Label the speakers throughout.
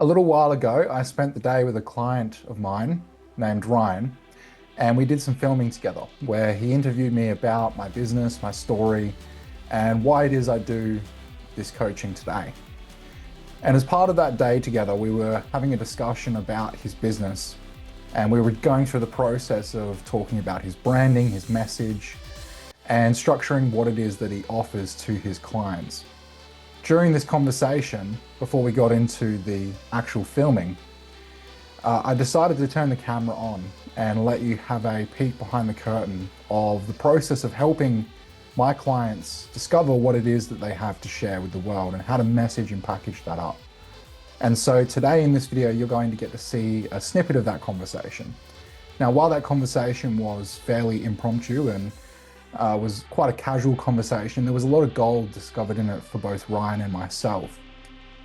Speaker 1: A little while ago, I spent the day with a client of mine named Ryan, and we did some filming together where he interviewed me about my business, my story, and why it is I do this coaching today. And as part of that day together, we were having a discussion about his business, and we were going through the process of talking about his branding, his message, and structuring what it is that he offers to his clients. During this conversation, before we got into the actual filming, I decided to turn the camera on and let you have a peek behind the curtain of the process of helping my clients discover what it is that they have to share with the world and how to message and package that up. And so today in this video, you're going to get to see a snippet of that conversation. Now, while that conversation was fairly impromptu and was quite a casual conversation, there was a lot of gold discovered in it for both Ryan and myself.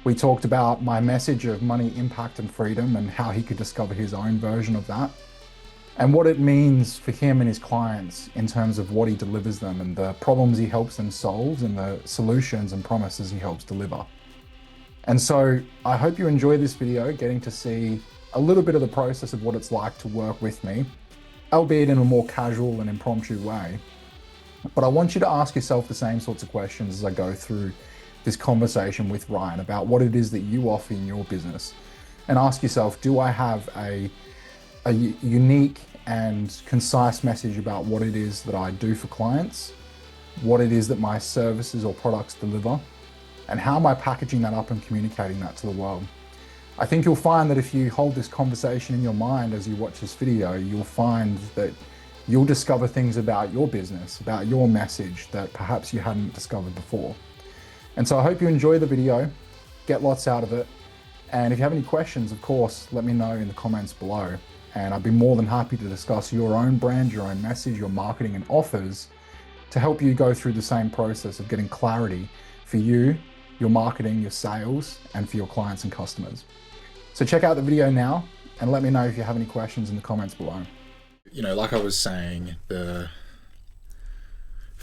Speaker 1: We talked about my message of money, impact, and freedom and how he could discover his own version of that, and what it means for him and his clients in terms of what he delivers them and the problems he helps them solve and the solutions and promises he helps deliver. And so I hope you enjoy this video, getting to see a little bit of the process of what it's like to work with me, albeit in a more casual and impromptu way. But I want you to ask yourself the same sorts of questions as I go through this conversation with Ryan about what it is that you offer in your business. And ask yourself, do I have a unique and concise message about what it is that I do for clients, what it is that my services or products deliver, and how am I packaging that up and communicating that to the world? I think you'll find that if you hold this conversation in your mind as you watch this video, you'll find that you'll discover things about your business, about your message that perhaps you hadn't discovered before. And so I hope you enjoy the video, get lots out of it. And if you have any questions, of course, let me know in the comments below. And I'd be more than happy to discuss your own brand, your own message, your marketing and offers to help you go through the same process of getting clarity for you, your marketing, your sales, and for your clients and customers. So check out the video now and let me know if you have any questions in the comments below.
Speaker 2: You know, like I was saying, for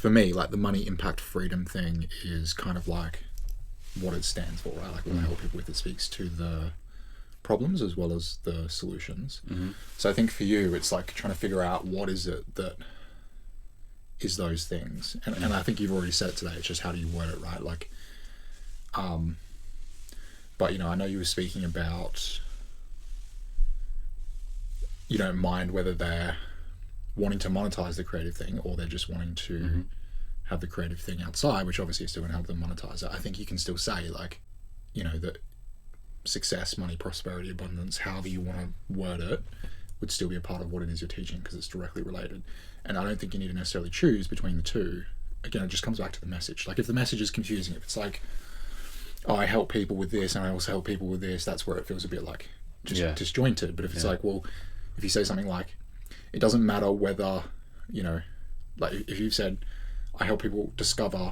Speaker 2: me, like the money, impact, freedom thing is kind of like what it stands for, right? Like what I help people with, it speaks to the problems as well as the solutions. So I think for you, it's like trying to figure out what is it that is those things. And I think you've already said it today, it's just how do you word it, right? Like, but you know, I know you were speaking about, you don't mind whether they're wanting to monetize the creative thing or they're just wanting to have the creative thing outside, which obviously is still going to help them monetize it. I think you can still say, like, you know, that success, money, prosperity, abundance, however you want to word it, would still be a part of what it is you're teaching because it's directly related. And I don't think you need to necessarily choose between the two. Again, it just comes back to the message. Like if the message is confusing, if it's like, oh, I help people with this and I also help people with this, that's where it feels a bit like just disjointed. But if it's like, well, if you say something like, it doesn't matter whether, you know, like if you've said, I help people discover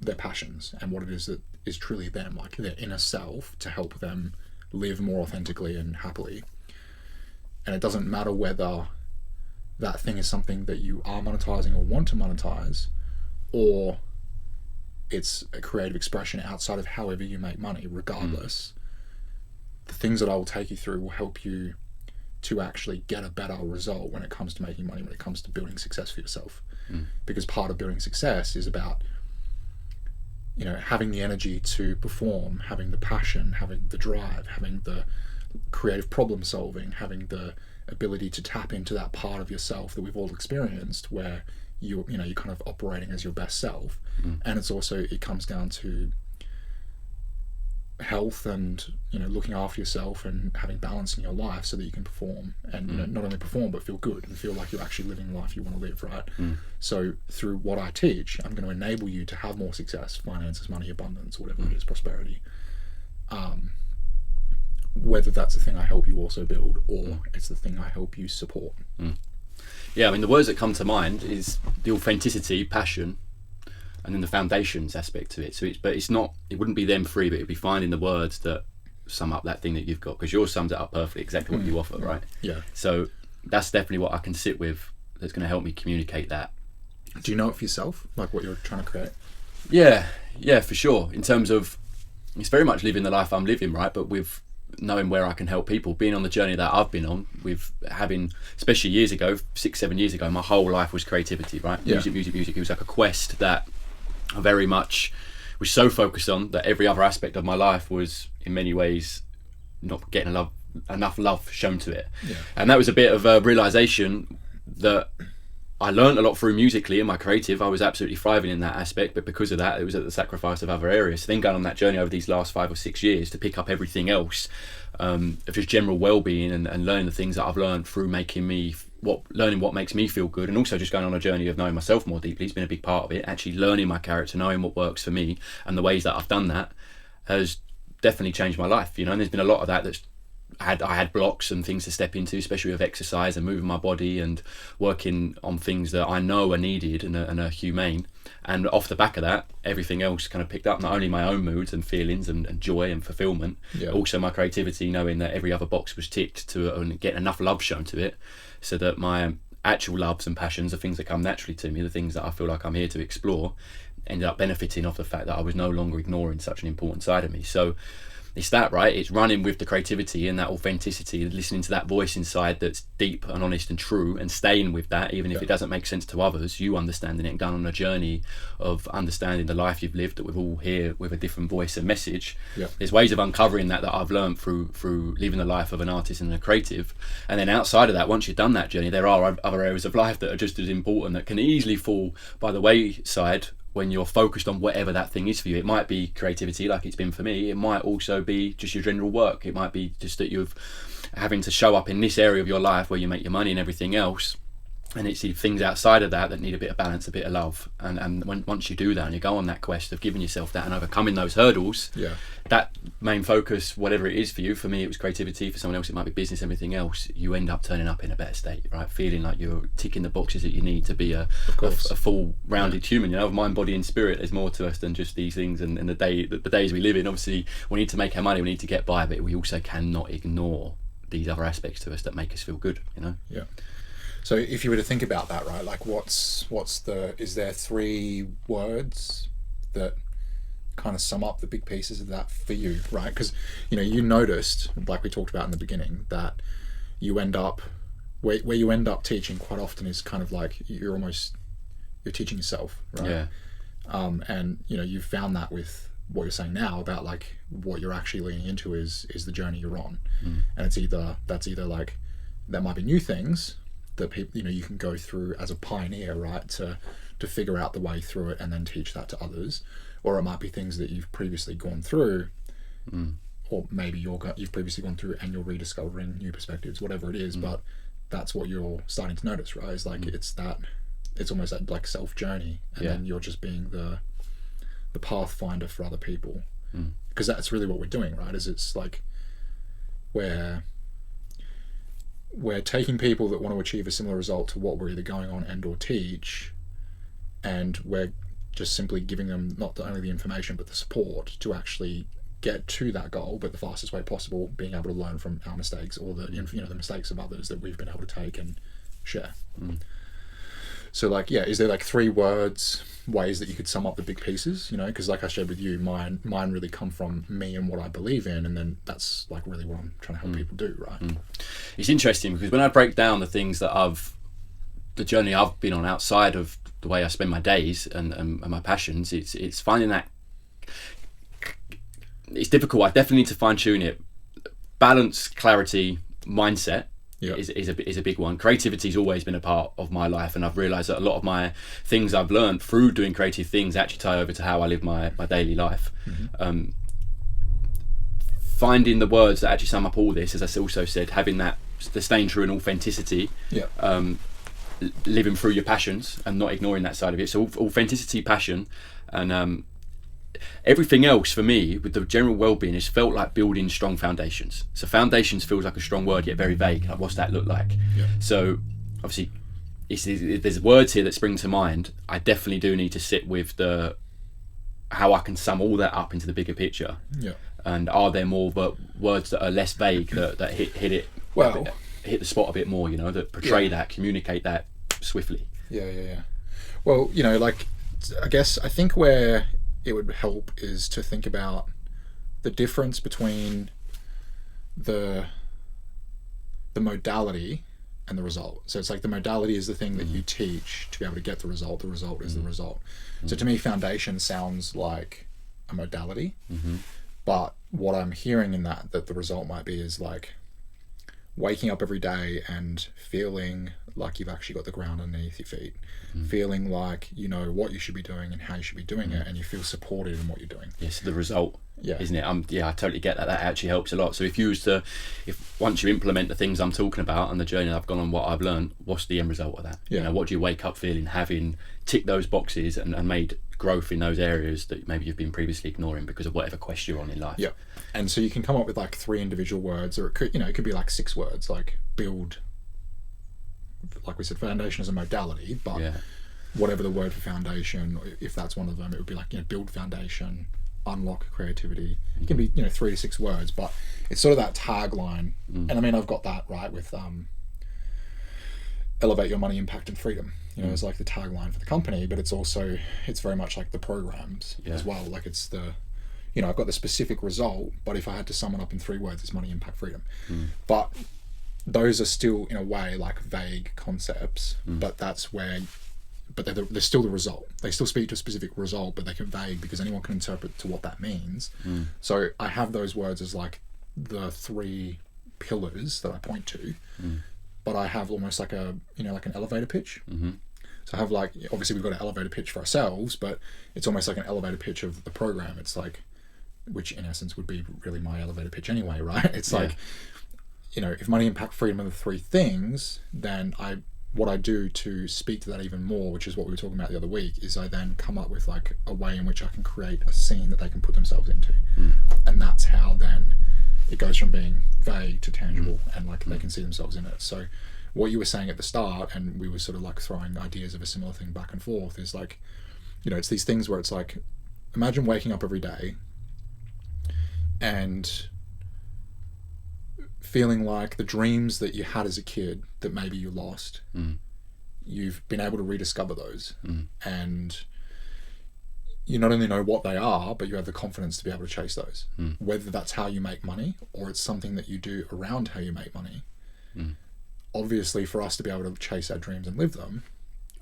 Speaker 2: their passions and what it is that is truly them, like their inner self, to help them live more authentically and happily. And it doesn't matter whether that thing is something that you are monetizing or want to monetize, or it's a creative expression outside of however you make money. Regardless, the things that I will take you through will help you to actually get a better result when it comes to making money, when it comes to building success for yourself. Because part of building success is about, you know, having the energy to perform, having the passion, having the drive, having the creative problem solving, having the ability to tap into that part of yourself that we've all experienced where you're kind of operating as your best self. And it's also, it comes down to health and, you know, looking after yourself and having balance in your life so that you can perform and, you know, not only perform but feel good and feel like you're actually living the life you want to live, right? So through what I teach, I'm going to enable you to have more success, finances, money, abundance, whatever it is, prosperity, whether that's the thing I help you also build or it's the thing I help you support.
Speaker 3: Yeah, I mean, the words that come to mind is the authenticity, passion, and then the foundations aspect to it. So it wouldn't be them three, but it'd be finding the words that sum up that thing that you've got, because yours sums it up perfectly, exactly what you offer, right?
Speaker 2: Yeah.
Speaker 3: So that's definitely what I can sit with that's going to help me communicate that.
Speaker 2: Do you know it for yourself, like what you're trying to create?
Speaker 3: Yeah, for sure. In terms of, it's very much living the life I'm living, right? But with knowing where I can help people, being on the journey that I've been on, with having, especially years ago, 6-7 years ago, my whole life was creativity, right?
Speaker 2: Yeah.
Speaker 3: Music. It was like a quest that I very much was so focused on that every other aspect of my life was in many ways not getting enough love shown to it.
Speaker 2: Yeah.
Speaker 3: And that was a bit of a realization that I learned a lot through musically in my creative. I was absolutely thriving in that aspect, but because of that, it was at the sacrifice of other areas. So then going on that journey over these last 5 or 6 years to pick up everything else, of just general well-being and learning the things that I've learned through learning what makes me feel good, and also just going on a journey of knowing myself more deeply has been a big part of it. Actually learning my character, knowing what works for me, and the ways that I've done that has definitely changed my life. And there's been a lot of that I had blocks and things to step into, especially with exercise and moving my body and working on things that I know are needed and are humane. And off the back of that, everything else kind of picked up, not only my own moods and feelings and joy and fulfillment, also my creativity, knowing that every other box was ticked to and get enough love shown to it, so that my actual loves and passions, the things that come naturally to me, the things that I feel like I'm here to explore, ended up benefiting off the fact that I was no longer ignoring such an important side of me. So it's that, right? It's running with the creativity and that authenticity, listening to that voice inside that's deep and honest and true, and staying with that, even if it doesn't make sense to others, you understanding it and going on a journey of understanding the life you've lived, that we're all here with a different voice and message. There's ways of uncovering that I've learned through living the life of an artist and a creative. And then outside of that, once you've done that journey, there are other areas of life that are just as important, that can easily fall by the wayside when you're focused on whatever that thing is for you. It might be creativity, like it's been for me. It might also be just your general work. It might be just that you're having to show up in this area of your life where you make your money and everything else. And it's the things outside of that need a bit of balance, a bit of love. And once you do that and you go on that quest of giving yourself that and overcoming those hurdles, that main focus, whatever it is for you, for me it was creativity, for someone else it might be business, everything else, you end up turning up in a better state, right? Feeling like you're ticking the boxes that you need to be a full rounded human, mind, body and spirit. There's more to us than just these things, and the days we live in, obviously we need to make our money, we need to get by, but we also cannot ignore these other aspects to us that make us feel good,
Speaker 2: So if you were to think about that, right, like is there 3 words that kind of sum up the big pieces of that for you, right? Because, you noticed, like we talked about in the beginning, that you end up, where you end up teaching quite often is kind of like you're teaching yourself, right? And, you've found that with what you're saying now about like what you're actually leaning into is the journey you're on. And that's either like, there might be new things that people, you can go through as a pioneer, right, to figure out the way through it and then teach that to others, or it might be things that you've previously gone through, or maybe you've previously gone through and you're rediscovering new perspectives, whatever it is. But that's what you're starting to notice, right? It's like it's almost that like self journey, and then you're just being the pathfinder for other people, because that's really what we're doing, right? Is it's like we're taking people that want to achieve a similar result to what we're either going on and or teach, and we're just simply giving them not only the information but the support to actually get to that goal, but the fastest way possible, being able to learn from our mistakes or the the mistakes of others that we've been able to take and share. So like, is there like 3 ways that you could sum up the big pieces, because like I shared with you, mine really come from me and what I believe in, and then that's like really what I'm trying to help people do, right?
Speaker 3: It's interesting because when I break down the things that the journey I've been on outside of the way I spend my days and my passions, it's finding that it's difficult. I definitely need to fine tune it. Balance, clarity, mindset is a big one. Creativity's always been a part of my life, and I've realised that a lot of my things I've learned through doing creative things actually tie over to how I live my daily life. Finding the words that actually sum up all this, as I also said, having the staying true in authenticity, living through your passions and not ignoring that side of it. So authenticity, passion, and everything else for me with the general well-being has felt like building strong foundations. So foundations feels like a strong word, yet very vague. Like, what's that look like? So obviously there's words here that spring to mind. I definitely do need to sit with how I can sum all that up into the bigger picture. And are there more words that are less vague that hit it, hit the spot a bit more, that portray that, communicate that swiftly?
Speaker 2: Well, like, I think where it would help is to think about the difference between the modality and the result. So it's like the modality is the thing that you teach to be able to get the result. The result is the result. So to me, foundation sounds like a modality, but what I'm hearing in that the result might be is like waking up every day and feeling like you've actually got the ground underneath your feet, feeling like you know what you should be doing and how you should be doing it, and you feel supported in what you're doing.
Speaker 3: Yes, the result,
Speaker 2: Yeah.
Speaker 3: isn't it? I totally get that. That actually helps a lot. So if once you implement the things I'm talking about and the journey I've gone on, what I've learned, what's the end result of that?
Speaker 2: Yeah.
Speaker 3: You know, what do you wake up feeling, having ticked those boxes and made growth in those areas that maybe you've been previously ignoring because of whatever quest you're on in life?
Speaker 2: Yeah. And so you can come up with like 3 individual words, or it could be like 6 words, like build, like we said, foundation is a modality, but whatever the word for foundation, if that's one of them, it would be like, build foundation, unlock creativity. It can be 3 to 6 words, but it's sort of that tagline. And I mean, I've got that right with elevate your money, impact, and freedom. It's like the tagline for the company, but it's very much like the programs as well. Like it's the I've got the specific result, but if I had to sum it up in 3 words, it's money, impact, freedom. But those are still in a way like vague concepts, but they're still the result. They still speak to a specific result, but they can vague because anyone can interpret to what that means. So I have those words as like the 3 pillars that I point to, but I have almost like like an elevator pitch. So I have like, obviously we've got an elevator pitch for ourselves, but it's almost like an elevator pitch of the program. It's like, which in essence would be really my elevator pitch anyway, right? It's like, if money, impact, freedom are the 3 things, then what I do to speak to that even more, which is what we were talking about the other week, is I then come up with like a way in which I can create a scene that they can put themselves into. And that's how then it goes from being vague to tangible, and like they can see themselves in it. So what you were saying at the start, and we were sort of like throwing ideas of a similar thing back and forth, is like, it's these things where it's like, imagine waking up every day and feeling like the dreams that you had as a kid that maybe you lost, you've been able to rediscover those, and you not only know what they are, but you have the confidence to be able to chase those, whether that's how you make money or it's something that you do around how you make money. Obviously, for us to be able to chase our dreams and live them,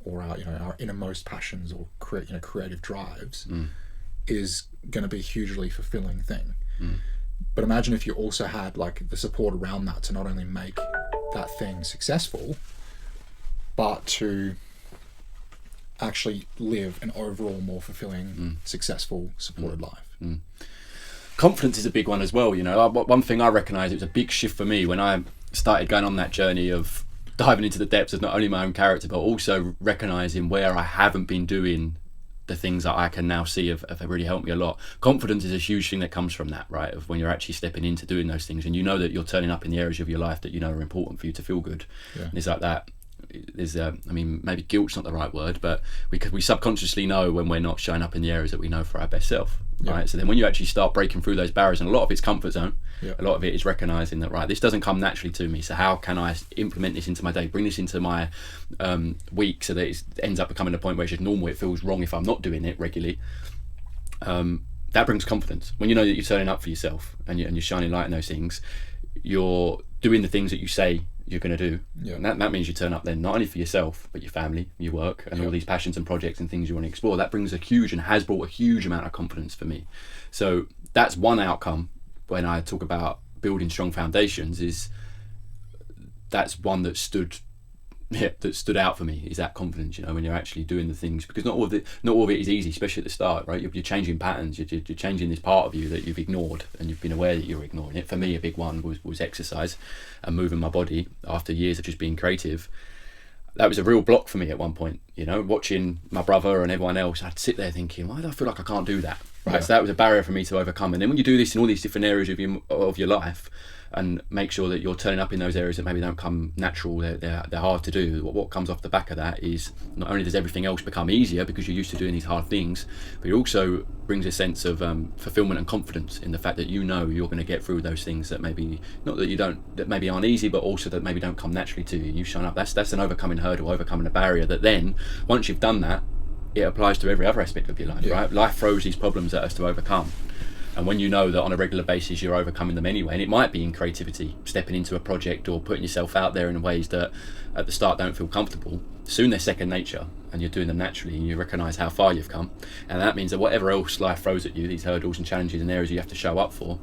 Speaker 2: or our innermost passions or creative drives, is going to be a hugely fulfilling thing. But imagine if you also had like the support around that to not only make that thing successful, but to actually live an overall more fulfilling, successful, supported life.
Speaker 3: Confidence is a big one as well. One thing I recognise, it was a big shift for me when I started going on that journey of diving into the depths of not only my own character, but also recognising where I haven't been doing the things that I can now see have really helped me a lot. Confidence is a huge thing that comes from that, right? Of when you're actually stepping into doing those things, and that you're turning up in the areas of your life that are important for you to feel good. And it's like that. There's maybe guilt's not the right word, but we subconsciously know when we're not showing up in the areas that we know for our best self, right? So then when you actually start breaking through those barriers, and a lot of it's comfort zone, a lot of it is recognizing that, right, this doesn't come naturally to me, so how can I implement this into my day, bring this into my week, so that it ends up becoming a point where it's just normal. It feels wrong if I'm not doing it regularly. That brings confidence when you know that you're turning up for yourself and you're shining light in those things. You're doing the things that you say you're going to do, and that means you turn up then not only for yourself but your family, your work, and all these passions and projects and things you want to explore. That brings and has brought a huge amount of confidence for me. So that's one outcome when I talk about building strong foundations, is that's one that stood out for me, is that confidence, when you're actually doing the things, because not all of it is easy, especially at the start, right? You're changing patterns, you're changing this part of you that you've ignored, and you've been aware that you're ignoring it. For me, a big one was exercise and moving my body after years of just being creative. That was a real block for me at one point, watching my brother and everyone else. I'd sit there thinking, why do I feel like I can't do that, right? So that was a barrier for me to overcome. And then when you do this in all these different areas of your life, and make sure that you're turning up in those areas that maybe don't come natural, they're hard to do. What comes off the back of that is not only does everything else become easier because you're used to doing these hard things, but it also brings a sense of fulfillment and confidence in the fact that you're going to get through those things that maybe that maybe aren't easy, but also that maybe don't come naturally to you. You shine up. That's an overcoming hurdle, overcoming a barrier that then once you've done that, it applies to every other aspect of your life, right? Life throws these problems at us to overcome. And when you know that on a regular basis you're overcoming them anyway, and it might be in creativity, stepping into a project or putting yourself out there in ways that at the start don't feel comfortable, soon they're second nature and you're doing them naturally, and you recognise how far you've come. And that means that whatever else life throws at you, these hurdles and challenges and areas you have to show up for,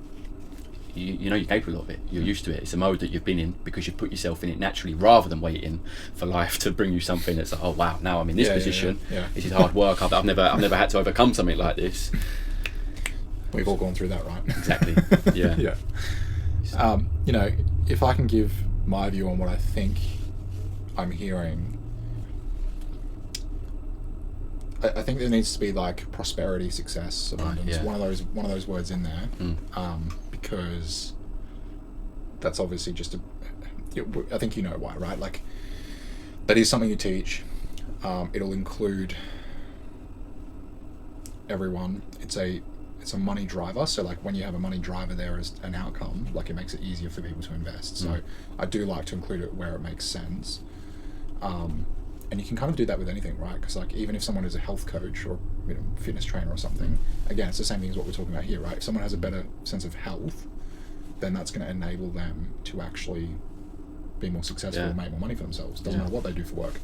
Speaker 3: you know you're capable of it. You're used to it. It's a mode that you've been in because you've put yourself in it naturally, rather than waiting for life to bring you something that's like, oh wow, now I'm in this position. This is hard work. I've never had to overcome something like this.
Speaker 2: We've all gone through that, right?
Speaker 3: Exactly. Yeah.
Speaker 2: Yeah. You know, if I can give my view on what I think I'm hearing, I think there needs to be like prosperity, success, abundance. One of those words in there, because that's obviously just I think you know why, right? Like that is something you teach. It'll include everyone. It's a money driver. So like when you have a money driver there as an outcome, like it makes it easier for people to invest. So I do like to include it where it makes sense. And you can kind of do that with anything, right? Because like even if someone is a health coach or fitness trainer or something, again, it's the same thing as what we're talking about here, right? If someone has a better sense of health, then that's going to enable them to actually be more successful and make more money for themselves. Doesn't matter what they do for work.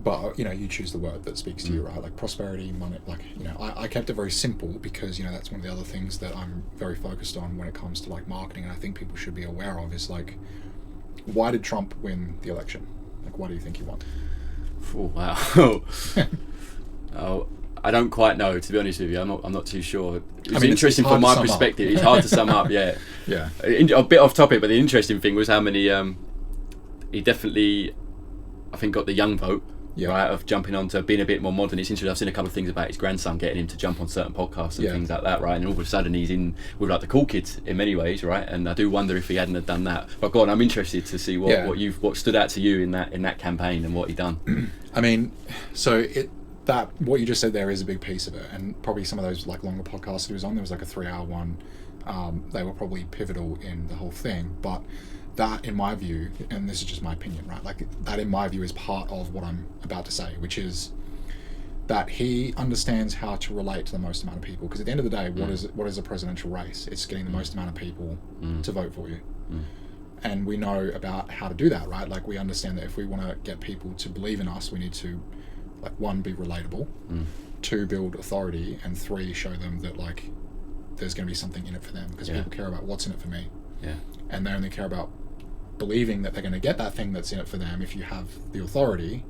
Speaker 2: But you choose the word that speaks to you, right? Like prosperity, money. Like I kept it very simple because that's one of the other things that I'm very focused on when it comes to like marketing, and I think people should be aware of is like, why did Trump win the election? Like, why do you think he won?
Speaker 3: Oh, wow. I don't quite know, to be honest with you. I'm not too sure. It's interesting from my perspective. It's hard to sum up. Yeah.
Speaker 2: Yeah.
Speaker 3: A bit off topic, but the interesting thing was how many. He definitely, I think, got the young vote. Yeah. Right, of jumping on to being a bit more modern. It's interesting. I've seen a couple of things about his grandson getting him to jump on certain podcasts and things like that, right? And all of a sudden he's in with like the cool kids in many ways, right? And I do wonder if he hadn't have done that. But God, I'm interested to see what stood out to you in that campaign and what he done.
Speaker 2: I mean, so what you just said there is a big piece of it, and probably some of those like longer podcasts that he was on. There was like a 3-hour one. They were probably pivotal in the whole thing, but that, in my view, and this is just my opinion, right? Like that, in my view, is part of what I'm about to say, which is that he understands how to relate to the most amount of people. Because at the end of the day, what is a presidential race? It's getting the most amount of people to vote for you. And we know about how to do that, right? Like we understand that if we want to get people to believe in us, we need to, like, 1, be relatable, 2, build authority, and 3, show them that like there's going to be something in it for them, because people care about what's in it for me. Yeah. And they only care about believing that they're going to get that thing that's in it for them if you have the authority,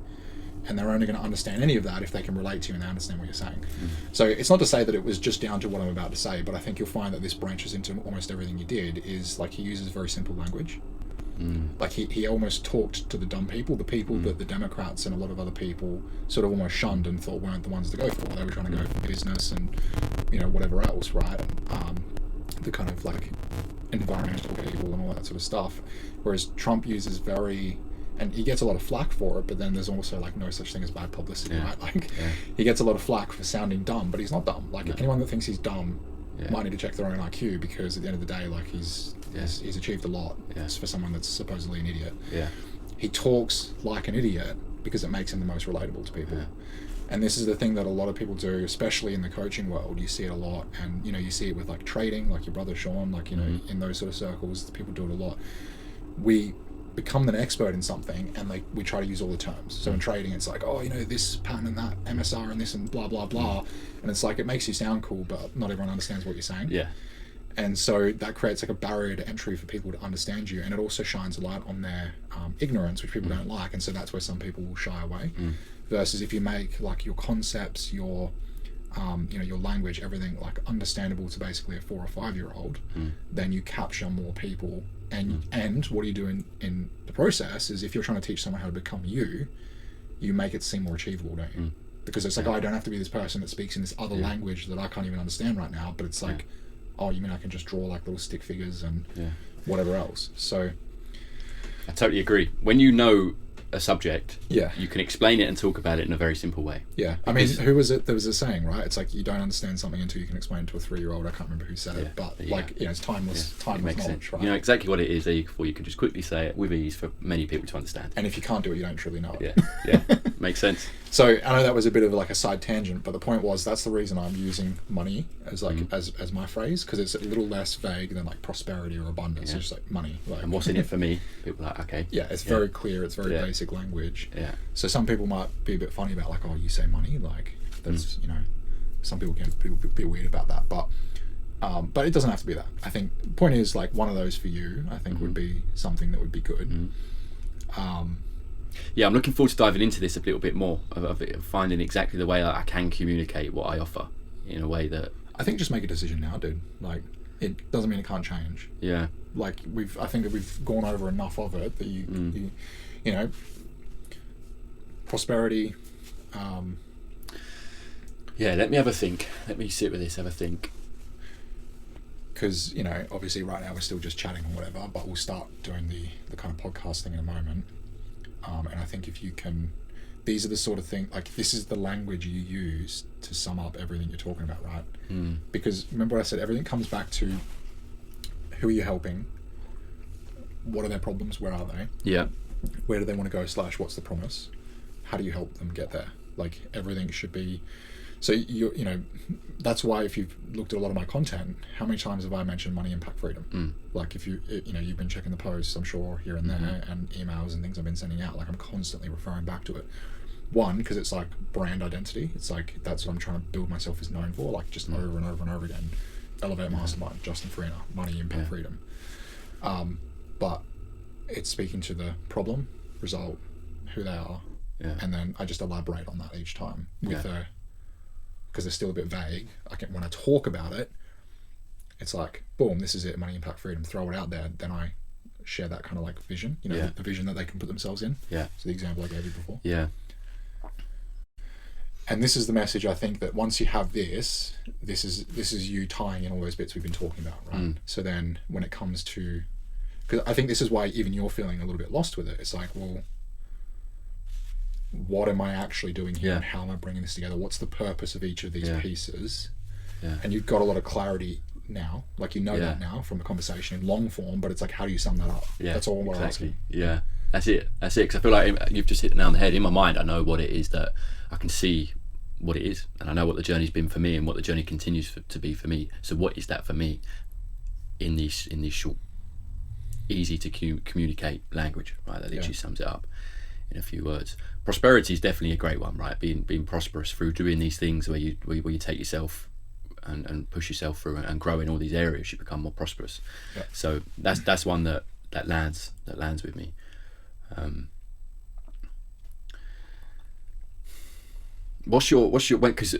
Speaker 2: and they're only going to understand any of that if they can relate to you and they understand what you're saying. So it's not to say that it was just down to what I'm about to say, but I think you'll find that this branches into almost everything you did. Is like he uses very simple language. Like he almost talked to the dumb people, the people that the Democrats and a lot of other people sort of almost shunned and thought weren't the ones to go for. They were trying to go for business and whatever else, right? The kind of like environmental people and all that sort of stuff, whereas Trump uses and he gets a lot of flack for it, but then there's also like no such thing as bad publicity, right? Like he gets a lot of flack for sounding dumb, but he's not dumb. Like anyone that thinks he's dumb might need to check their own IQ, because at the end of the day, like he's achieved a lot for someone that's supposedly an idiot. He talks like an idiot because it makes him the most relatable to people. And this is the thing that a lot of people do, especially in the coaching world. You see it a lot, and you see it with like trading, like your brother Sean, like in those sort of circles, people do it a lot. We become an expert in something, and like we try to use all the terms. So in trading, it's like, this pattern and that MSR and this and blah blah blah, and it's like it makes you sound cool, but not everyone understands what you're saying. And so that creates like a barrier to entry for people to understand you, and it also shines a light on their ignorance, which people don't like, and so that's where some people will shy away. Versus if you make like your concepts, your your language, everything like understandable to basically a 4 or 5 year old, then you capture more people. And what do you do in the process is, if you're trying to teach someone how to become you make it seem more achievable, don't you? Because it's like, I don't have to be this person that speaks in this other language that I can't even understand right now, but it's like, oh, you mean I can just draw like little stick figures and whatever else. So
Speaker 3: I totally agree. When you know a subject,
Speaker 2: yeah,
Speaker 3: you can explain it and talk about it in a very simple way.
Speaker 2: Yeah, I mean, who was it? There was a saying, right? It's like you don't understand something until you can explain it to a 3-year-old. I can't remember who said it, but like, you know, it's timeless knowledge,
Speaker 3: sense.
Speaker 2: Right?
Speaker 3: You know exactly what it is. Therefore, you can just quickly say it with ease for many people to understand.
Speaker 2: And if you can't do it, you don't truly know it.
Speaker 3: Yeah, makes sense.
Speaker 2: So I know that was a bit of like a side tangent, but the point was that's the reason I'm using money as like as my phrase, because it's a little less vague than like prosperity or abundance. It's just like money. Like,
Speaker 3: And what's in it for me? People are like, okay.
Speaker 2: yeah, it's very clear. It's very basic language.
Speaker 3: Yeah.
Speaker 2: So some people might be a bit funny about like, oh, you say money, like that's you know, some people get a bit weird about that, but it doesn't have to be that. I think the point is like one of those for you, I think would be something that would be good.
Speaker 3: Yeah, I'm looking forward to diving into this a little bit more, of finding exactly the way that I can communicate what I offer in a way that...
Speaker 2: I think just make a decision now, dude. Like, it doesn't mean it can't change.
Speaker 3: Yeah.
Speaker 2: Like, I think that we've gone over enough of it that you know, prosperity...
Speaker 3: Yeah, let me have a think. Let me sit with this, have a think.
Speaker 2: Because, you know, obviously right now we're still just chatting or whatever, but we'll start doing the kind of podcast thing in a moment. And I think if you can, these are the sort of thing, like this is the language you use to sum up everything you're talking about, right? Because remember what I said, everything comes back to who are you helping? What are their problems? Where are they?
Speaker 3: Yeah.
Speaker 2: Where do they want to go / what's the promise? How do you help them get there? Like everything should be, so you know, that's why if you've looked at a lot of my content, how many times have I mentioned money, impact, freedom? Like if you know, you've been checking the posts, I'm sure, here and there, and emails and things I've been sending out, like I'm constantly referring back to it. One, because it's like brand identity. It's like, that's what I'm trying to build myself as known for, like just over and over and over again. Elevate Mastermind, Justin Farina, money, impact, freedom. But it's speaking to the problem, result, who they are, and then I just elaborate on that each time with because they're still a bit vague. When I talk about it, it's like, boom, this is it, money, impact, freedom, throw it out there. Then I share that kind of like vision, you know, the vision that they can put themselves in. Yeah. So the example I gave you before.
Speaker 3: Yeah.
Speaker 2: And this is the message, I think, that once you have this is you tying in all those bits we've been talking about, right? So then when it comes to, because I think this is why even you're feeling a little bit lost with it. It's like, well, what am I actually doing here, and how am I bringing this together? What's the purpose of each of these pieces? And you've got a lot of clarity now, like you know that now from the conversation in long form, but it's like, how do you sum that up? That's all we're asking.
Speaker 3: Yeah, that's it, because I feel like you've just hit the nail on the head. In my mind, I know what it is, that I can see what it is, and I know what the journey's been for me and what the journey continues to be for me. So what is that for me in this short, easy to communicate language, right? That literally sums it up in a few words. Prosperity is definitely a great one, right? Being prosperous through doing these things where you take yourself and push yourself through and grow in all these areas, you become more prosperous. So that's one that lands with me. What's your because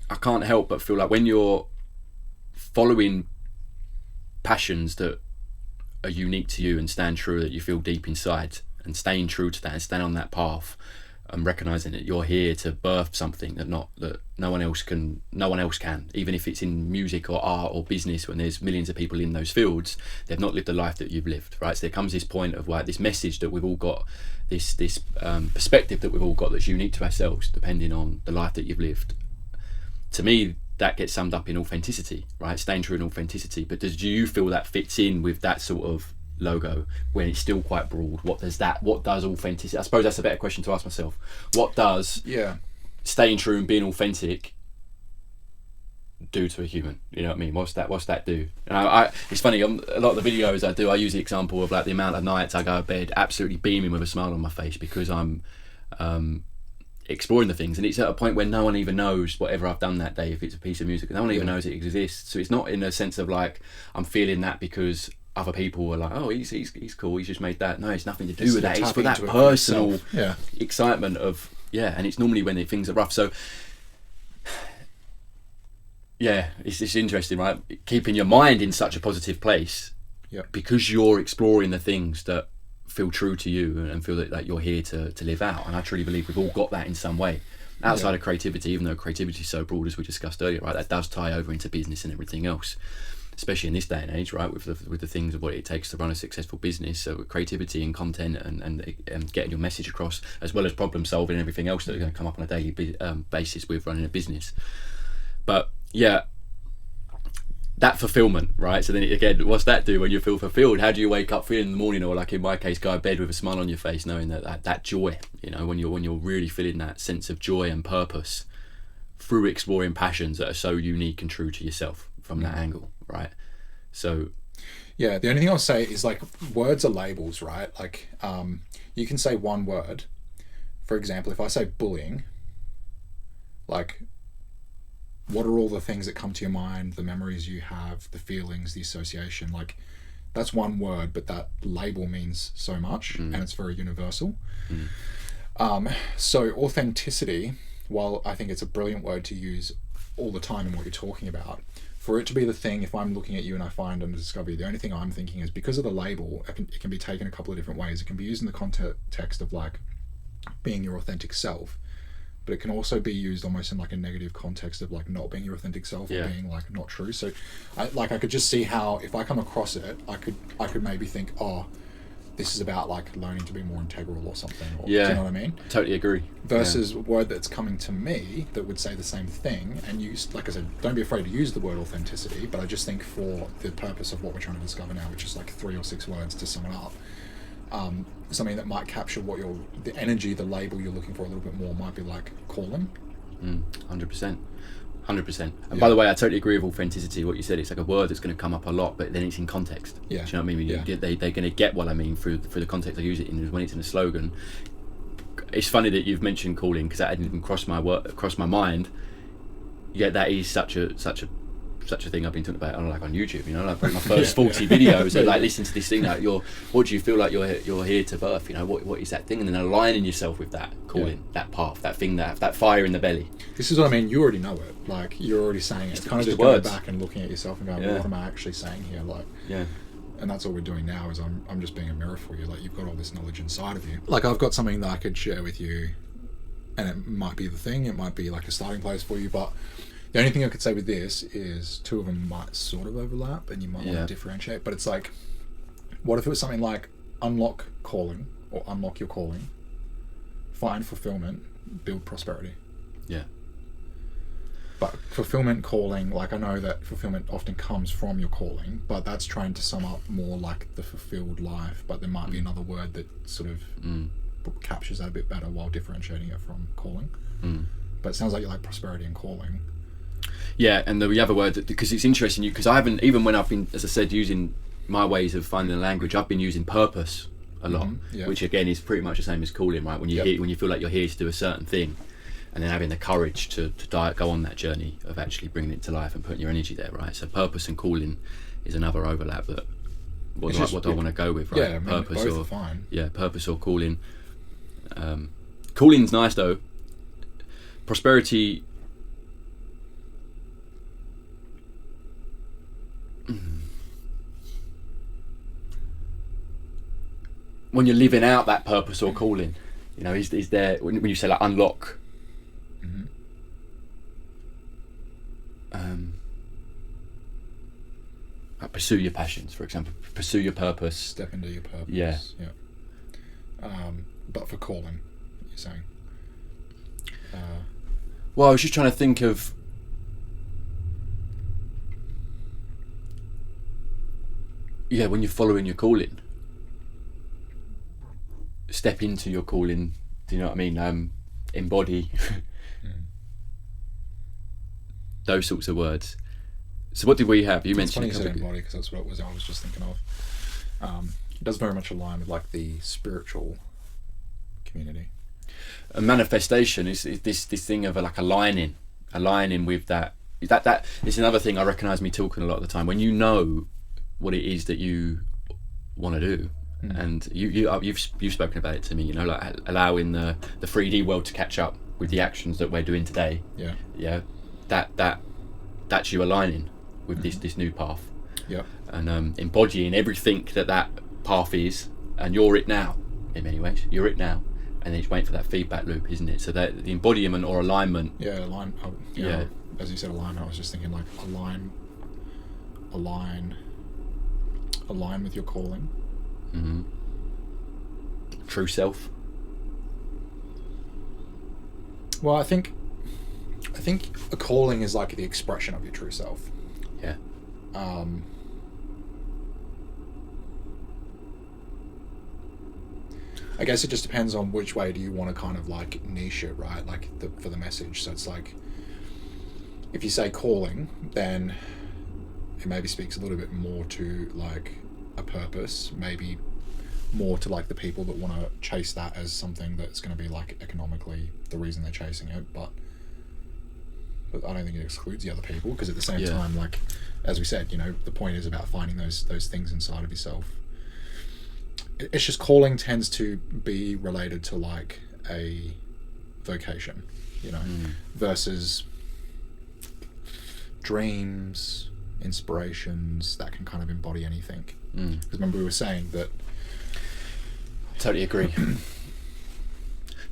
Speaker 3: I can't help but feel like when you're following passions that are unique to you and stand true, that you feel deep inside, and staying true to that and staying on that path, and recognizing that you're here to birth something that no one else can, even if it's in music or art or business. When there's millions of people in those fields, they've not lived the life that you've lived, right? So there comes this point of like this message that we've all got, this perspective that we've all got that's unique to ourselves, depending on the life that you've lived. To me, that gets summed up in authenticity, right? Staying true in authenticity. But do you feel that fits in with that sort of logo when it's still quite broad? What does authenticity, I suppose that's a better question to ask myself. What does staying true and being authentic do to a human? You know what I mean? What's that do? And it's funny, a lot of the videos I do, I use the example of like the amount of nights I go to bed absolutely beaming with a smile on my face because I'm exploring the things, and it's at a point where no one even knows whatever I've done that day. If it's a piece of music, no one even knows it exists. So it's not in a sense of like I'm feeling that because other people are like, oh, he's cool, he's just made that. No, it's nothing to do with that. It's for that personal excitement of and it's normally when things are rough. So it's interesting, right? Keeping your mind in such a positive place because you're exploring the things that feel true to you and feel that you're here to live out. And I truly believe we've all got that in some way outside of creativity, even though creativity is so broad, as we discussed earlier, right? That does tie over into business and everything else, especially in this day and age, right? With the things of what it takes to run a successful business. So creativity and content and getting your message across, as well as problem solving and everything else that are going to come up on a daily basis with running a business. But that fulfillment, right? So then again, what's that do when you feel fulfilled? How do you wake up feeling in the morning, or like in my case, go to bed with a smile on your face, knowing that joy, you know, when you're really feeling that sense of joy and purpose through exploring passions that are so unique and true to yourself from that angle, right? So
Speaker 2: yeah, the only thing I'll say is like words are labels, right? Like you can say one word. For example, if I say bullying, like, what are all the things that come to your mind, the memories you have, the feelings, the association? Like, that's one word, but that label means so much, and it's very universal. So authenticity, while I think it's a brilliant word to use all the time in what you're talking about, for it to be the thing, if I'm looking at you and I find and discover you, the only thing I'm thinking is, because of the label, it can be taken a couple of different ways. It can be used in the context of like being your authentic self, but it can also be used almost in like a negative context of like not being your authentic self, or being like not true. So I could just see how if I come across it, I could maybe think, oh, this is about like learning to be more integral or something. Or, do you know what I mean?
Speaker 3: Totally agree.
Speaker 2: Versus a word that's coming to me that would say the same thing, and use, like I said, don't be afraid to use the word authenticity, but I just think for the purpose of what we're trying to discover now, which is like 3 or 6 words to sum it up, something that might capture what the energy, the label you're looking for a little bit more might be like calling.
Speaker 3: 100%. And by the way, I totally agree with authenticity. What you said, it's like a word that's going to come up a lot, but then it's in context.
Speaker 2: Yeah.
Speaker 3: Do you know what I mean? They're going to get what I mean through the context I use it in. When it's in a slogan, it's funny that you've mentioned calling, because that hadn't even crossed my mind. Yet that is such a thing I've been talking about on YouTube, you know, like my first 40 videos, like listen to this thing, like what do you feel like you're here to birth, you know, what is that thing, and then aligning yourself with that calling, that path, that thing, that fire in the belly.
Speaker 2: This is what I mean, you already know it, like you're already saying it. It's kind of just going back and looking at yourself and going, what am I actually saying here, like, and that's all we're doing now, is I'm just being a mirror for you. Like, you've got all this knowledge inside of you. Like, I've got something that I could share with you, and it might be the thing, it might be like a starting place for you, but the only thing I could say with this is 2 of them might sort of overlap, and you might want to differentiate. But it's like, what if it was something like unlock calling, or unlock your calling, find fulfillment, build prosperity?
Speaker 3: Yeah.
Speaker 2: But fulfillment, calling, like, I know that fulfillment often comes from your calling, but that's trying to sum up more like the fulfilled life. But there might be another word that sort of captures that a bit better while differentiating it from calling. But it sounds like you like prosperity and calling.
Speaker 3: Yeah, and the other word, because it's interesting, because I haven't, even when I've been, as I said, using my ways of finding the language, I've been using purpose a lot, which again is pretty much the same as calling, right? When you feel like you're here to do a certain thing, and then having the courage to go on that journey of actually bringing it to life and putting your energy there, right? So purpose and calling is another overlap that what do I want to go with, right?
Speaker 2: Yeah, I mean,
Speaker 3: purpose
Speaker 2: both
Speaker 3: or
Speaker 2: are fine.
Speaker 3: Yeah, purpose or calling. Calling's nice though. Prosperity. When you're living out that purpose or calling, you know, is there, when you say like unlock, like pursue your passions, for example, pursue your purpose,
Speaker 2: Step into your purpose.
Speaker 3: Yeah.
Speaker 2: But for calling, you're saying.
Speaker 3: Well, I was just trying to think of, when you're following your calling, step into your calling, do you know what I mean? Embody those sorts of words. So what did we have? You mentioned
Speaker 2: it's funny you said embody, because that's what it was I was just thinking of. It does very much align with like the spiritual community.
Speaker 3: A manifestation is this thing of like aligning with that it's another thing I recognise me talking a lot of the time. When you know what it is that you want to do, and you've spoken about it to me, you know, like allowing the 3D world to catch up with the actions that we're doing today. That's you aligning with this new path, and embodying everything that path is, and you're it now. In many ways, you're it now, and then it's waiting for that feedback loop, isn't it? So that the embodiment or alignment.
Speaker 2: As you said, alignment. I was just thinking like align with your calling.
Speaker 3: True self.
Speaker 2: Well, I think a calling is like the expression of your true self.
Speaker 3: Yeah.
Speaker 2: I guess it just depends on which way do you want to kind of like niche it, right? Like for the message. So it's like, if you say calling, then it maybe speaks a little bit more to like a purpose, maybe more to like the people that want to chase that as something that's going to be like economically the reason they're chasing it. But I don't think it excludes the other people, because at the same time, like as we said, you know, the point is about finding those things inside of yourself. It's just calling tends to be related to like a vocation, you know, versus dreams, inspirations that can kind of embody anything. Because remember we were saying that.
Speaker 3: Totally agree.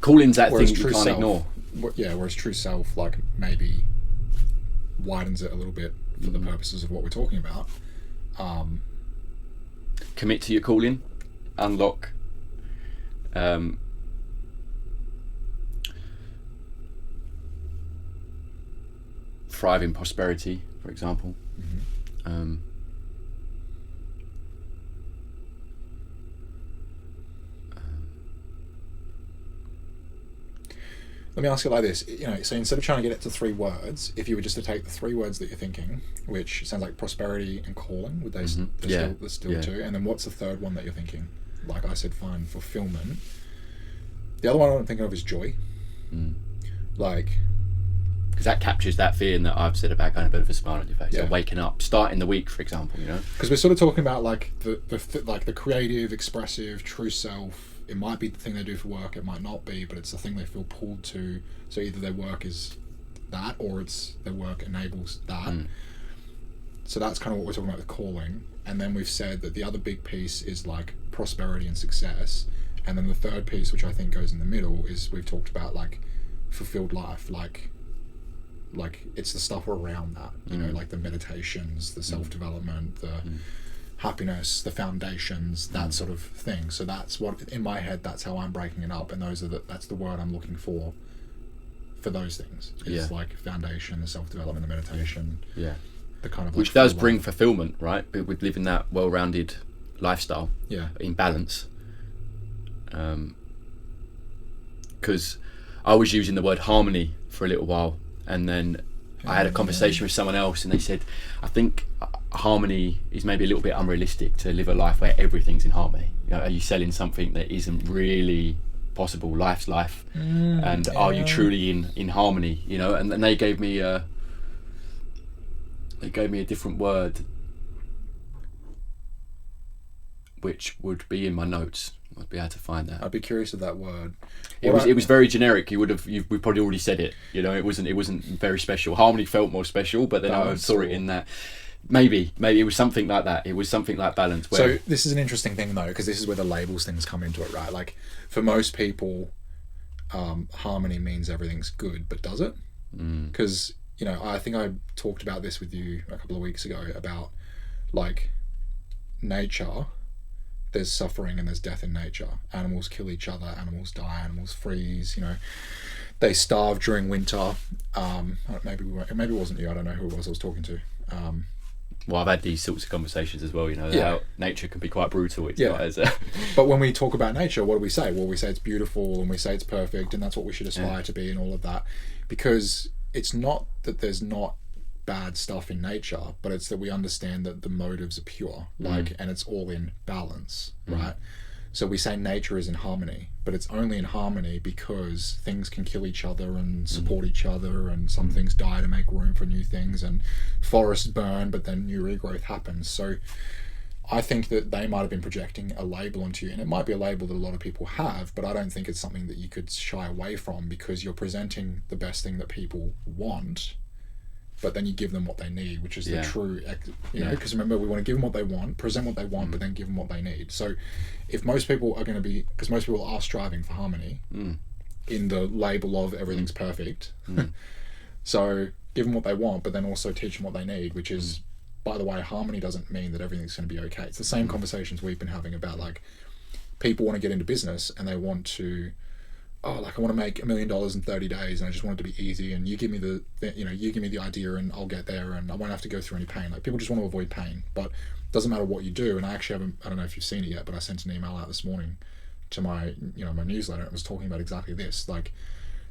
Speaker 3: Calling's that thing you can't
Speaker 2: self,
Speaker 3: ignore.
Speaker 2: Yeah, whereas true self like maybe widens it a little bit for the purposes of what we're talking about.
Speaker 3: Commit to your calling. Unlock thrive in prosperity, for example.
Speaker 2: Let me ask it like this, you know, so instead of trying to get it to 3 words, if you were just to take the 3 words that you're thinking, which sounds like prosperity and calling, would they still 2? And then what's the third one that you're thinking? Like I said, fine, fulfillment. The other one I'm thinking of is joy. Like,
Speaker 3: because that captures that feeling that I've said about going a bit of a smile on your face, or waking up, starting the week, for example. You know, because
Speaker 2: we're sort of talking about like the creative, expressive, true self. It might be the thing they do for work. It might not be, but it's the thing they feel pulled to. So either their work is that, or it's their work enables that. So that's kind of what we're talking about with calling. And then we've said that the other big piece is like prosperity and success. And then the third piece, which I think goes in the middle, is we've talked about like fulfilled life, like it's the stuff around that, you know, like the meditations, the self-development, the happiness, the foundations, that sort of thing. So that's what, in my head, that's how I'm breaking it up. And that's the word I'm looking for those things. It's like foundation, the self-development, the meditation.
Speaker 3: Yeah.
Speaker 2: The kind of
Speaker 3: which does bring fulfillment, right? With living that well-rounded lifestyle, in balance. Because I was using the word harmony for a little while, and then I had a conversation with someone else, and they said, I think harmony is maybe a little bit unrealistic to live a life where everything's in harmony. You know, are you selling something that isn't really possible? Life's life, and are you truly in harmony? You know, and they gave me a different word, which would be in my notes. I'd be able to find that.
Speaker 2: I'd be curious of that word.
Speaker 3: It was very generic. We probably already said it. You know, it wasn't very special. Harmony felt more special, but then I saw it in that. Maybe it was something like that. It was something like balance.
Speaker 2: So this is an interesting thing though, because this is where the labels things come into it, right? Like for most people, harmony means everything's good, but does it? Because you know, I think I talked about this with you a couple of weeks ago about like nature. There's suffering and there's death in nature. Animals kill each other, animals die, animals freeze, you know, they starve during winter. Maybe it wasn't you, I don't know who it was I was talking to.
Speaker 3: Well, I've had these sorts of conversations as well, you know, how nature can be quite brutal. It's not as
Speaker 2: But when we talk about nature, what do we say? Well, we say it's beautiful and we say it's perfect and that's what we should aspire to be and all of that. Because it's not that there's not bad stuff in nature, but it's that we understand that the motives are pure, and it's all in balance, right? So we say nature is in harmony, but it's only in harmony because things can kill each other and support each other, and some things die to make room for new things, and forests burn, but then new regrowth happens. So I think that they might have been projecting a label onto you, and it might be a label that a lot of people have, but I don't think it's something that you could shy away from, because you're presenting the best thing that people want, but then you give them what they need, which is the true, you know, because remember, we want to give them what they want, present what they want, but then give them what they need. So if most people are going to be, because most people are striving for harmony in the label of everything's perfect, so give them what they want, but then also teach them what they need, which is, by the way, harmony doesn't mean that everything's going to be okay. It's the same conversations we've been having about, like, people want to get into business and they want to oh, like I want to make $1 million in 30 days and I just want it to be easy, and you give me you give me the idea and I'll get there and I won't have to go through any pain. Like, people just want to avoid pain, but it doesn't matter what you do. And I actually I don't know if you've seen it yet, but I sent an email out this morning to my my newsletter. It was talking about exactly this, like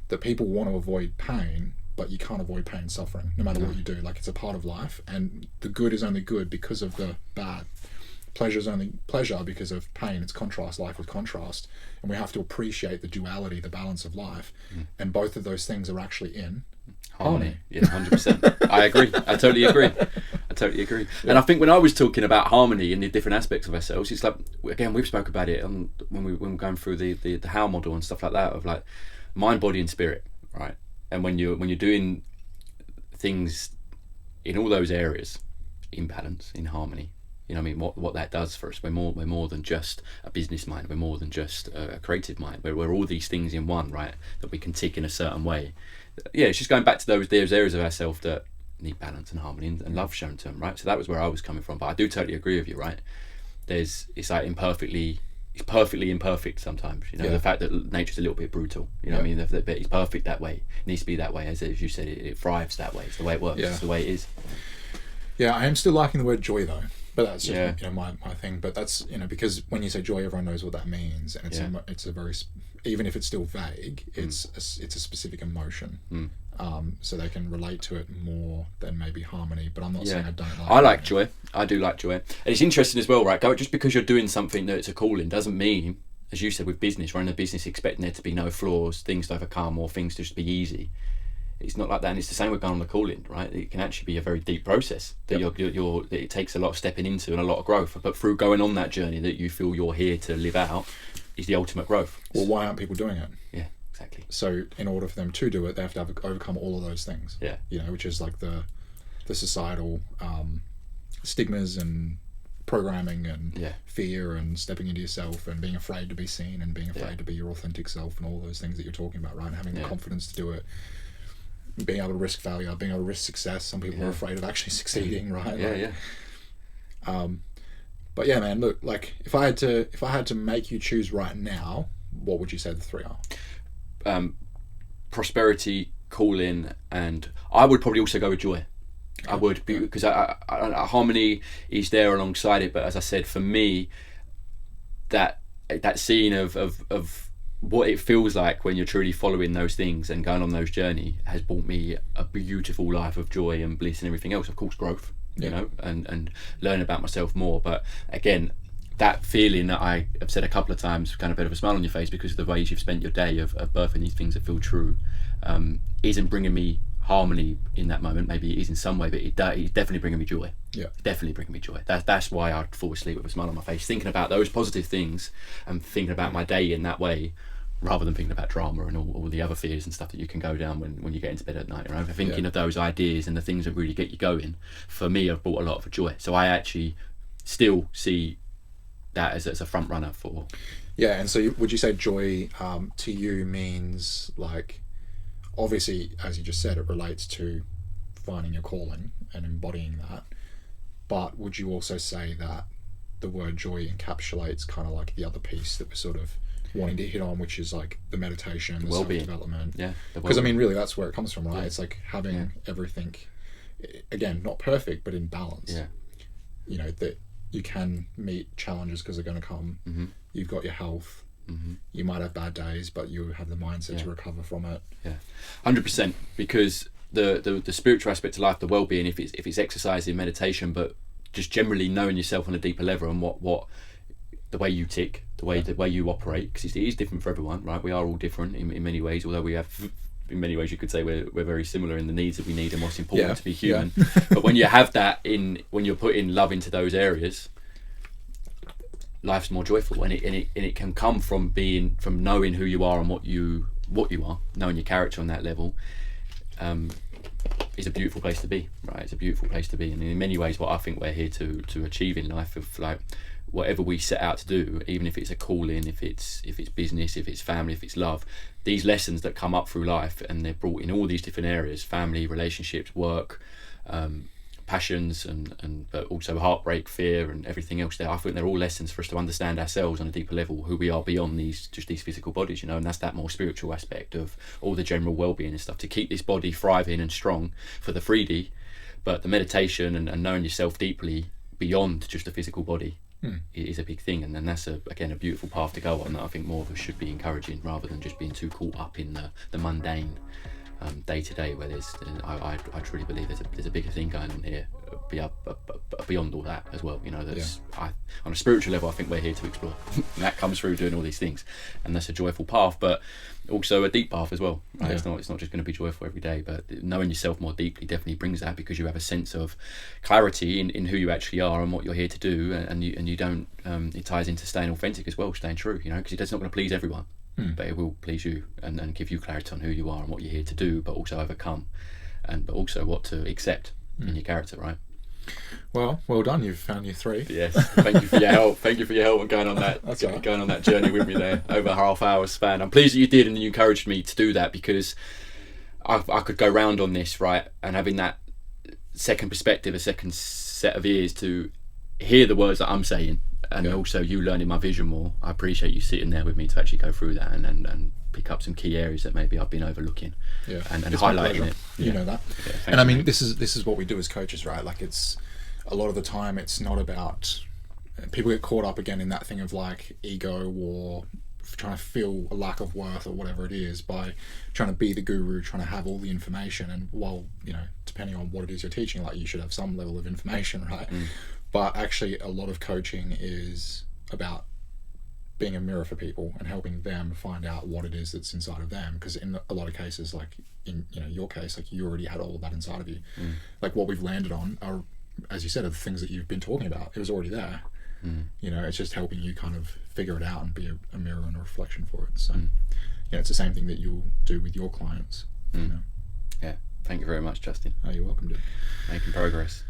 Speaker 2: that people want to avoid pain, but you can't avoid pain and suffering no matter what you do. Like, it's a part of life, and the good is only good because of the bad. Pleasure is only pleasure because of pain. It's contrast, life with contrast, and we have to appreciate the duality, the balance of life, and both of those things are actually in harmony.
Speaker 3: Yeah, 100%. I agree. I totally agree. Yeah. And I think when I was talking about harmony and the different aspects of ourselves, it's like, again, we've spoke about it when we're going through the how model and stuff like that, of like mind, body, and spirit, right? And when you're doing things in all those areas in balance, in harmony, you know what I mean, what that does for us, we're more than just a business mind, we're more than just a creative mind, we're all these things in one, right, that we can tick in a certain way. Yeah, it's just going back to those areas of ourselves that need balance and harmony and love shown to them, right? So that was where I was coming from, but I do totally agree with you, right? It's like perfectly imperfect sometimes, you know, the fact that nature's a little bit brutal, you know what I mean, but it's perfect that way, it needs to be that way, as you said, it thrives that way, it's the way it works, it's the way it is.
Speaker 2: Yeah, I am still liking the word joy though, but that's just my thing. But that's because when you say joy, everyone knows what that means, and it's a very, even if it's still vague, it's a specific emotion, so they can relate to it more than maybe harmony. But I'm not saying I don't like.
Speaker 3: I like joy. I do like joy, and it's interesting as well, right? Just because you're doing something that's a calling doesn't mean, as you said, with business, running a business expecting there to be no flaws, things to overcome, or things to just be easy. It's not like that, and it's the same with going on the calling, right? It can actually be a very deep process that that it takes a lot of stepping into and a lot of growth. But through going on that journey that you feel you're here to live out is the ultimate growth.
Speaker 2: Well, why aren't people doing it?
Speaker 3: Yeah, exactly.
Speaker 2: So in order for them to do it, they have to overcome all of those things.
Speaker 3: Yeah.
Speaker 2: Which is like the societal stigmas and programming and fear and stepping into yourself and being afraid to be seen and being afraid to be your authentic self and all those things that you're talking about, right? And having the confidence to do it. Being able to risk failure, being able to risk success. Some people are afraid of actually succeeding, right? But yeah, man, look, like if I had to make you choose right now, what would you say the three are?
Speaker 3: Prosperity, calling, and I would probably also go with joy. I would, because harmony is there alongside it. But as I said, for me, that scene of what it feels like when you're truly following those things and going on those journey has brought me a beautiful life of joy and bliss and everything else. Of course, growth, you know, and learn about myself more. But again, that feeling that I have said a couple of times, kind of a bit of a smile on your face because of the ways you've spent your day of birthing these things that feel true, isn't bringing me harmony in that moment. Maybe it is in some way, but it's definitely bringing me joy. Yeah, definitely bringing me joy. That's why I fall asleep with a smile on my face, thinking about those positive things and thinking about my day in that way, rather than thinking about drama and all the other fears and stuff that you can go down when you get into bed at night. Right? Thinking of those ideas and the things that really get you going, for me, have brought a lot of joy. So I actually still see that as a front runner for.
Speaker 2: Yeah, and so would you say joy to you means, like, obviously, as you just said, it relates to finding your calling and embodying that. But would you also say that the word joy encapsulates kind of like the other piece that we're sort of wanting to hit on, which is like the meditation, the self-development?
Speaker 3: Yeah,
Speaker 2: because I mean, really, that's where it comes from, right? It's like having everything, again, not perfect, but in balance. Yeah, you know, that you can meet challenges because they're going to come. You've got your health. You might have bad days, but you have the mindset to recover from it.
Speaker 3: 100%. Because the spiritual aspect of life, the well-being, if it's exercise in meditation, but just generally knowing yourself on a deeper level and what the way you tick, the way you operate, because it is different for everyone, right? We are all different in many ways, although we have, in many ways you could say we're very similar in the needs that we need and what's important to be human. But when you have that when you're putting love into those areas, life's more joyful, and it can come from knowing who you are and what you are, knowing your character on that level. Is a beautiful place to be, right? It's a beautiful place to be, and in many ways what I think we're here to achieve in life, of like whatever we set out to do, even if it's a calling, if it's business, if it's family, if it's love, these lessons that come up through life, and they're brought in all these different areas: family, relationships, work, passions and but also heartbreak, fear, and everything else there. I think they're all lessons for us to understand ourselves on a deeper level, who we are beyond these physical bodies, you know. And that's that more spiritual aspect of all the general well-being and stuff, to keep this body thriving and strong for the 3D, but the meditation and knowing yourself deeply beyond just the physical body is a big thing. And then that's again a beautiful path to go on, that I think more of us should be encouraging, rather than just being too caught up in the mundane day to day, where I truly believe there's a bigger thing going on here, beyond all that as well, you know. On a spiritual level, I think we're here to explore and that comes through doing all these things, and that's a joyful path, but also a deep path as well, right? It's not just going to be joyful every day, but knowing yourself more deeply definitely brings that, because you have a sense of clarity in who you actually are and what you're here to do, and you don't it ties into staying authentic as well, staying true, you know, because it's not going to please everyone. But it will please you and give you clarity on who you are and what you're here to do, but also overcome, but also what to accept in your character, right?
Speaker 2: Well done. You've found your 3.
Speaker 3: Yes. Thank you for your help. Thank you for your help and going on that going on that journey with me there over a half-hour span. I'm pleased that you did, and you encouraged me to do that, because I could go round on this, right, and having that second perspective, a second set of ears to hear the words that I'm saying. And also you learning my vision more. I appreciate you sitting there with me to actually go through that and pick up some key areas that maybe I've been overlooking, and highlighting it.
Speaker 2: You know that. And I mean, this is what we do as coaches, right? Like, it's a lot of the time it's not about, people get caught up again in that thing of like ego, or trying to feel a lack of worth or whatever it is, by trying to be the guru, trying to have all the information. And while, you know, depending on what it is you're teaching, like, you should have some level of information, right? But actually, a lot of coaching is about being a mirror for people and helping them find out what it is that's inside of them. Because in a lot of cases, like in your case, like, you already had all of that inside of you. Like, what we've landed on are, as you said, are the things that you've been talking about. It was already there. You know, it's just helping you kind of figure it out and be a mirror and a reflection for it. So, yeah, it's the same thing that you'll do with your clients. You know?
Speaker 3: Yeah. Thank you very much, Justin.
Speaker 2: Oh, you're welcome, dude.
Speaker 3: Making progress.